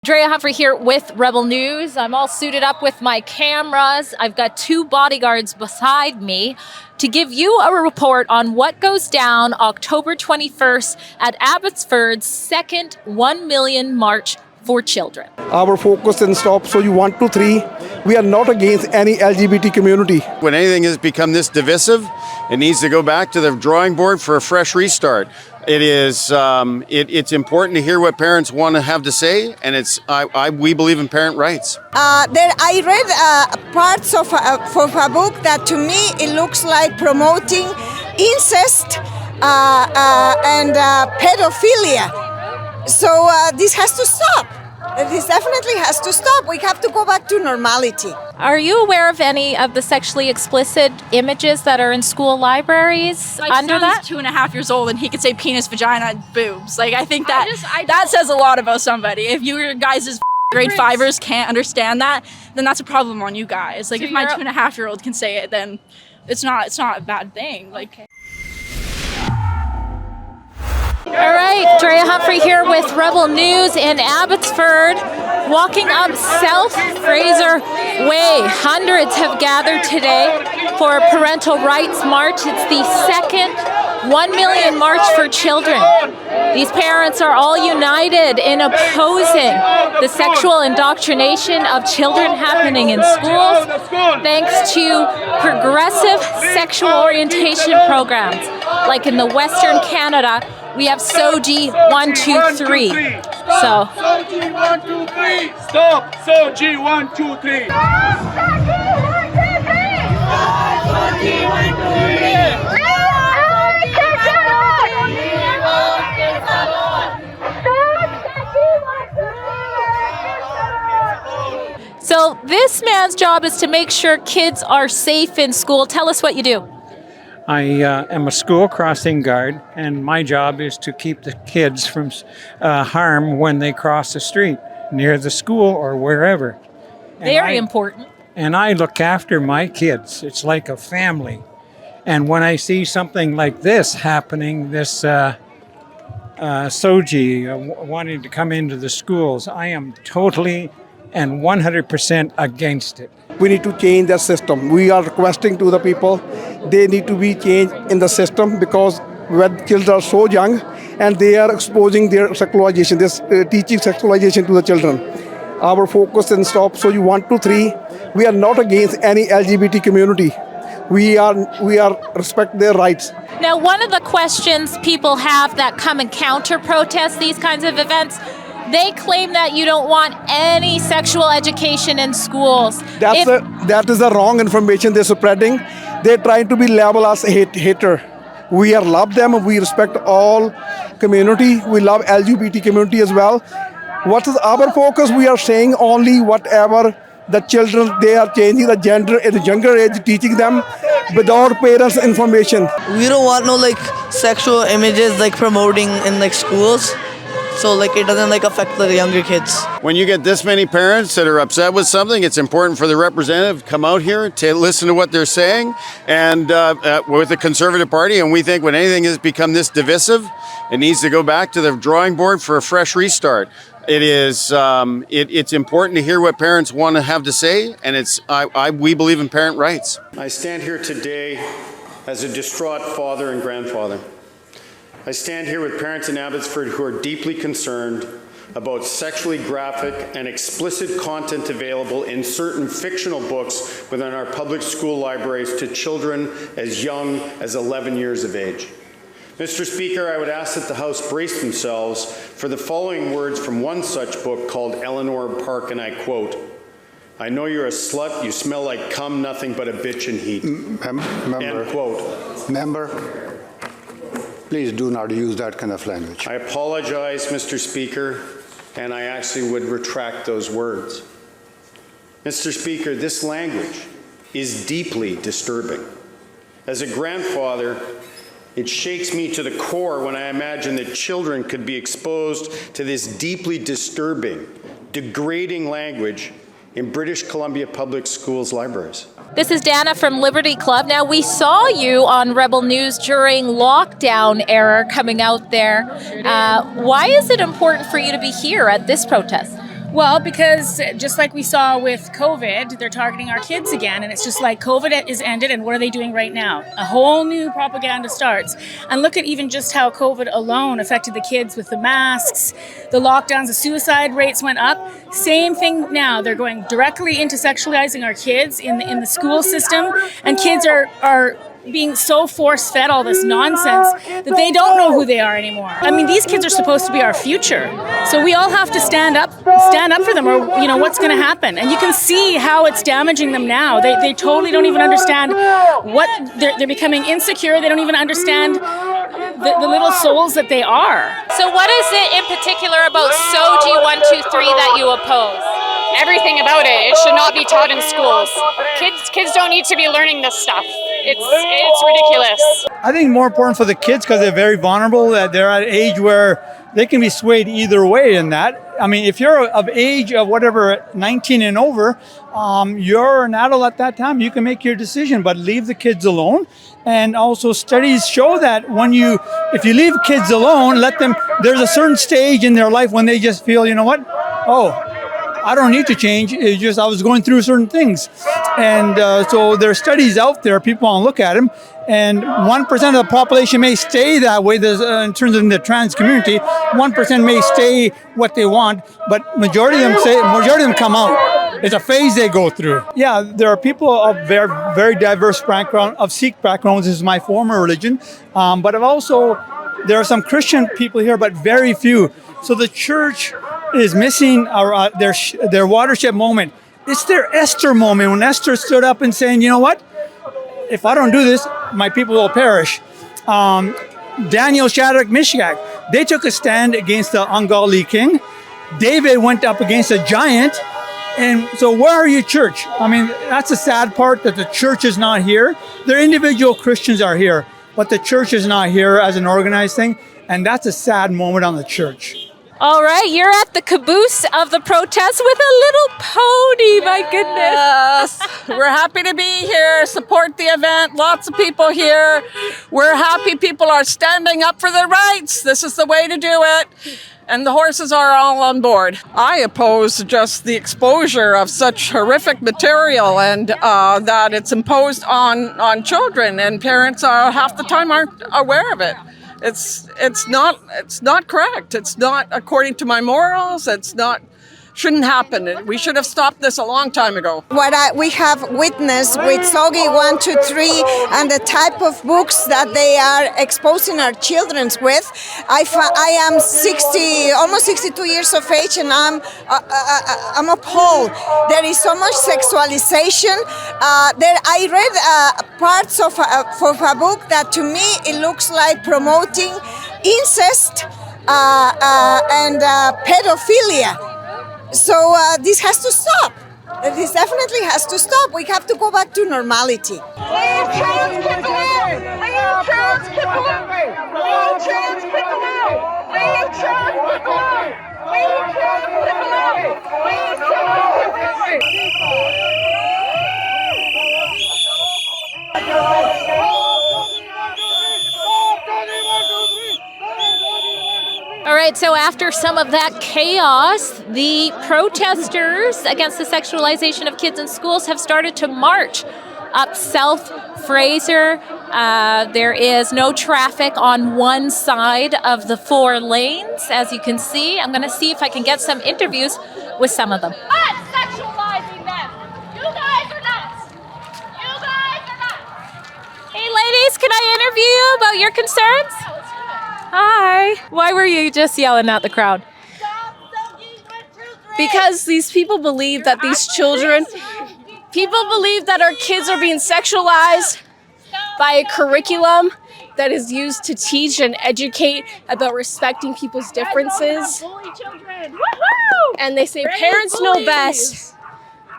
Drea Humphrey here with Rebel News. I'm all suited up with my cameras. I've got two bodyguards beside me to give you a report on what goes down October 21st at Abbotsford's second 1 million March for Children. Our focus and stop so you 1 to 3. We are not against any LGBT community. When anything has become this divisive, it needs to go back to the drawing board for a fresh restart. It's important to hear what parents want to have to say, and we believe in parent rights. I read parts of a book that to me it looks like promoting incest and pedophilia. So this has to stop. This definitely has to stop. We have to go back to normality. Are you aware of any of the sexually explicit images that are in school libraries under that? 2.5 years old and he could say penis, vagina, boobs. Like, I think that says a lot about somebody. If you guys' grade 5ers can't understand that, then that's a problem on you guys. Like, so if my 2.5-year-old can say it, then it's not a bad thing. Like. All right, Drea Humphrey here with Rebel News in Abbotsford. Walking up South Fraser Way, hundreds have gathered today for a parental rights march. It's the second 1 million March for Children. These parents are all united in opposing the sexual indoctrination of children happening in schools, thanks to progressive sexual orientation programs. Like in the Western Canada, we have SOGI 1, 2, 3. So SOGI 1, 2, 3. Stop. SOGI 1, 2, 3. So this man's job is to make sure kids are safe in school. Tell us what you do. I am a school crossing guard, and my job is to keep the kids from harm when they cross the street, near the school or wherever. Very important. And I look after my kids. It's like a family. And when I see something like this happening, this SOGI wanting to come into the schools, I am totally and 100% against it. We need to change the system. We are requesting to the people, they need to be changed in the system because when children are so young and they are exposing their sexualization, teaching sexualization to the children. Our focus and stop so you 1 to 3. We are not against any LGBT community. We are respect their rights. Now, one of the questions people have that come and counter protest these kinds of events, they claim that you don't want any sexual education in schools. That is the wrong information they're spreading. They're trying to be labeled as a hater. We love them. We respect all community. We love LGBT community as well. What is our focus? We are saying only whatever the children, they are changing the gender at a younger age, teaching them without parents' information. We don't want no sexual images promoting in schools. So it doesn't affect the younger kids. When you get this many parents that are upset with something, it's important for the representative to come out here to listen to what they're saying. And with the Conservative Party, and we think when anything has become this divisive, it needs to go back to the drawing board for a fresh restart. It's important to hear what parents want to have to say, and we believe in parent rights. I stand here today as a distraught father and grandfather. I stand here with parents in Abbotsford who are deeply concerned about sexually graphic and explicit content available in certain fictional books within our public school libraries to children as young as 11 years of age. Mr. Speaker, I would ask that the House brace themselves for the following words from one such book called Eleanor Park, and I quote, "I know you're a slut, you smell like cum, nothing but a bitch in heat." End quote. Member, please do not use that kind of language. I apologize, Mr. Speaker, and I actually would retract those words. Mr. Speaker, this language is deeply disturbing. As a grandfather, it shakes me to the core when I imagine that children could be exposed to this deeply disturbing, degrading language in British Columbia Public Schools libraries. This is Dana from Liberty Club. Now, we saw you on Rebel News during lockdown era coming out there. Why is it important for you to be here at this protest? Well, because just like we saw with COVID, they're targeting our kids again. And it's just like COVID is ended, and what are they doing right now? A whole new propaganda starts. And look at even just how COVID alone affected the kids with the masks, the lockdowns, the suicide rates went up. Same thing now. They're going directly into sexualizing our kids in the school system. And kids are being so force-fed all this nonsense that they don't know who they are anymore. I mean, these kids are supposed to be our future. So we all have to stand up for them, or what's going to happen. And you can see how it's damaging them now. They totally don't even understand what they're becoming insecure. They don't even understand the little souls that they are. So what is it in particular about SOGI 123 that you oppose? Everything about it. It should not be taught in schools. Kids don't need to be learning this stuff. It's ridiculous. I think more important for the kids because they're very vulnerable, that they're at an age where they can be swayed either way in that. I mean, if you're of age of whatever, 19 and over, you're an adult at that time, you can make your decision, but leave the kids alone. And also studies show that if you leave kids alone, there's a certain stage in their life when they just feel, you know what? Oh, I don't need to change. It's just I was going through certain things. And so there are studies out there. People want to look at them. And 1% of the population may stay that way. In terms of the trans community, 1% may stay what they want, but majority of them come out. It's a phase they go through. Yeah, there are people of very, very diverse background, of Sikh backgrounds. This is my former religion. But there are some Christian people here, but very few. So the church is missing their watershed moment. It's their Esther moment, when Esther stood up and saying, you know what? If I don't do this, my people will perish. Daniel, Shadrach, Meshach, they took a stand against the ungodly king. David went up against a giant. And so where are you, church? I mean, that's the sad part, that the church is not here. Their individual Christians are here, but the church is not here as an organized thing. And that's a sad moment on the church. All right, you're at the caboose of the protest with a little pony, my goodness. Yes, we're happy to be here, support the event, lots of people here. We're happy people are standing up for their rights. This is the way to do it. And the horses are all on board. I oppose just the exposure of such horrific material, and that it's imposed on children, and parents half the time aren't aware of it. It's not correct. It's not according to my morals. Shouldn't happen. We should have stopped this a long time ago. What we have witnessed with SOGI 123 and the type of books that they are exposing our children with, I am almost 62 years of age, and I'm appalled. There is so much sexualization. I read parts of a book that to me it looks like promoting incest and pedophilia. So this has to stop. This definitely has to stop. We have to go back to normality. Leave trans kids alone! Leave trans kids alone! Leave trans kids alone! Leave trans kids alone! Leave trans kids alone! Leave trans kids All right, so after some of that chaos, the protesters against the sexualization of kids in schools have started to march up South Fraser. There is no traffic on one side of the 4 lanes, as you can see. I'm going to see if I can get some interviews with some of them. Not sexualizing them! You guys are nuts! You guys are nuts! Hey ladies, can I interview you about your concerns? Hi. Why were you just yelling at the crowd? Because these people believe that our kids are being sexualized by a curriculum that is used to teach and educate about respecting people's differences. And they say parents know best.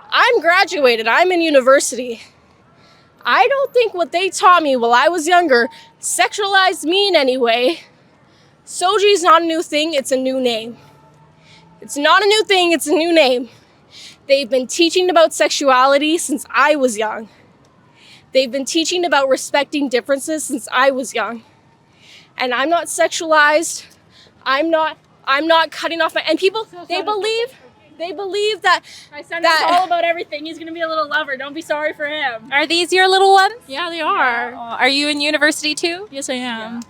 I'm graduated. I'm in university. I don't think what they taught me while I was younger sexualized me in any way. SOGI is not a new thing, it's a new name. It's not a new thing, it's a new name. They've been teaching about sexuality since I was young. They've been teaching about respecting differences since I was young. And I'm not sexualized. I'm not cutting off my, and people, they believe They believe that my son knows all about everything. He's going to be a little lover. Don't be sorry for him. Are these your little ones? Yeah, they are. Are you in university too? Yes, I am.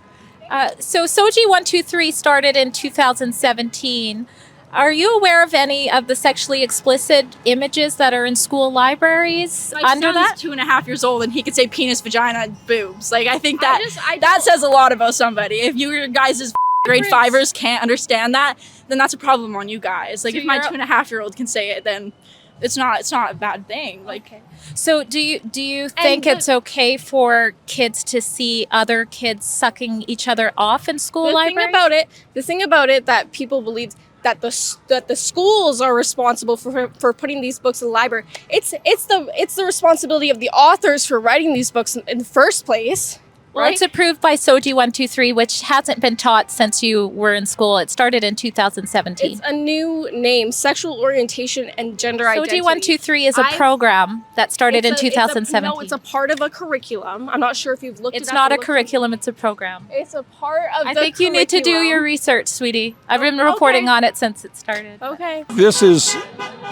So Soji 123 started in 2017. Are you aware of any of the sexually explicit images that are in school libraries My under son's that? 2.5 years old, and he could say penis, vagina, boobs. Like, I think that says a lot about somebody. If you guys' grade 5ers can't understand that, then that's a problem on you guys. Like, So if my you're- 2.5-year-old can say it, then it's not a bad thing. Like, So do you think it's okay for kids to see other kids sucking each other off in school libraries? The thing about it that people believe that the schools are responsible for putting these books in the library. It's the responsibility of the authors for writing these books in the first place. Well, right? it's approved by Soji 123, which hasn't been taught since you were in school. It started in 2017. It's a new name, sexual orientation and gender identity. Soji 123 is a program that started in 2017. No, it's a part of a curriculum. I'm not sure if you've looked It's it up. not a curriculum, it's a program. It's a part of I think you need to do your research, sweetie. I've been reporting on it since it started. Okay. This is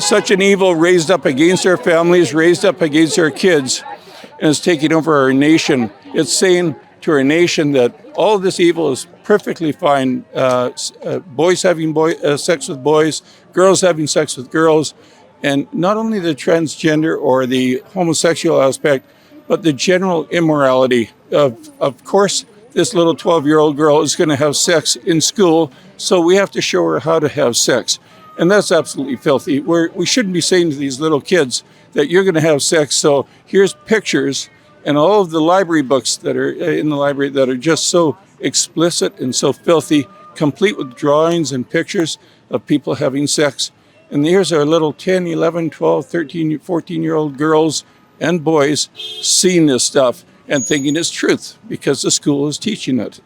such an evil raised up against our families, raised up against our kids, and it's taking over our nation. It's saying to our nation that all of this evil is perfectly fine. Boys having sex with boys, girls having sex with girls, and not only the transgender or the homosexual aspect, but the general immorality. Of course, this little 12-year-old girl is going to have sex in school, so we have to show her how to have sex. And that's absolutely filthy. We shouldn't be saying to these little kids that you're going to have sex, so here's pictures and all of the library books that are in the library that are just so explicit and so filthy, complete with drawings and pictures of people having sex. And here's our little 10, 11, 12, 13, 14-year-old girls and boys seeing this stuff and thinking it's truth because the school is teaching it.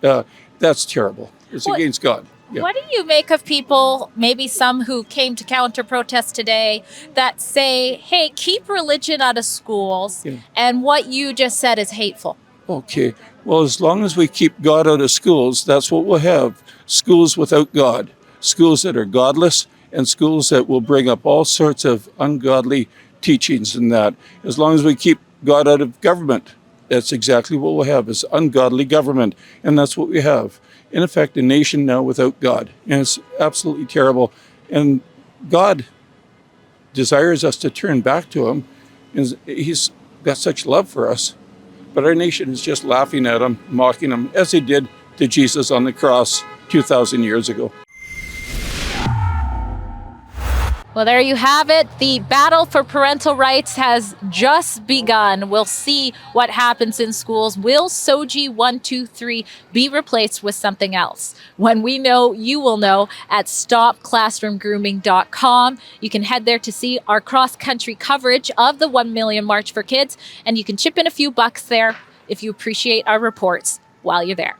That's terrible. It's against God. Yeah. What do you make of people, maybe some who came to counter protest today, that say, hey, keep religion out of schools, and what you just said is hateful? Okay. Well, as long as we keep God out of schools, that's what we'll have. Schools without God. Schools that are godless, and schools that will bring up all sorts of ungodly teachings and that. As long as we keep God out of government, that's exactly what we'll have, is ungodly government. And that's what we have. In effect, a nation now without God. And it's absolutely terrible. And God desires us to turn back to him. And he's got such love for us. But our nation is just laughing at him, mocking him, as they did to Jesus on the cross 2,000 years ago. Well, there you have it. The battle for parental rights has just begun. We'll see what happens in schools. Will Soji 123 be replaced with something else? When we know, you will know at stopclassroomgrooming.com. You can head there to see our cross-country coverage of the 1 Million March for Kids, and you can chip in a few bucks there if you appreciate our reports while you're there.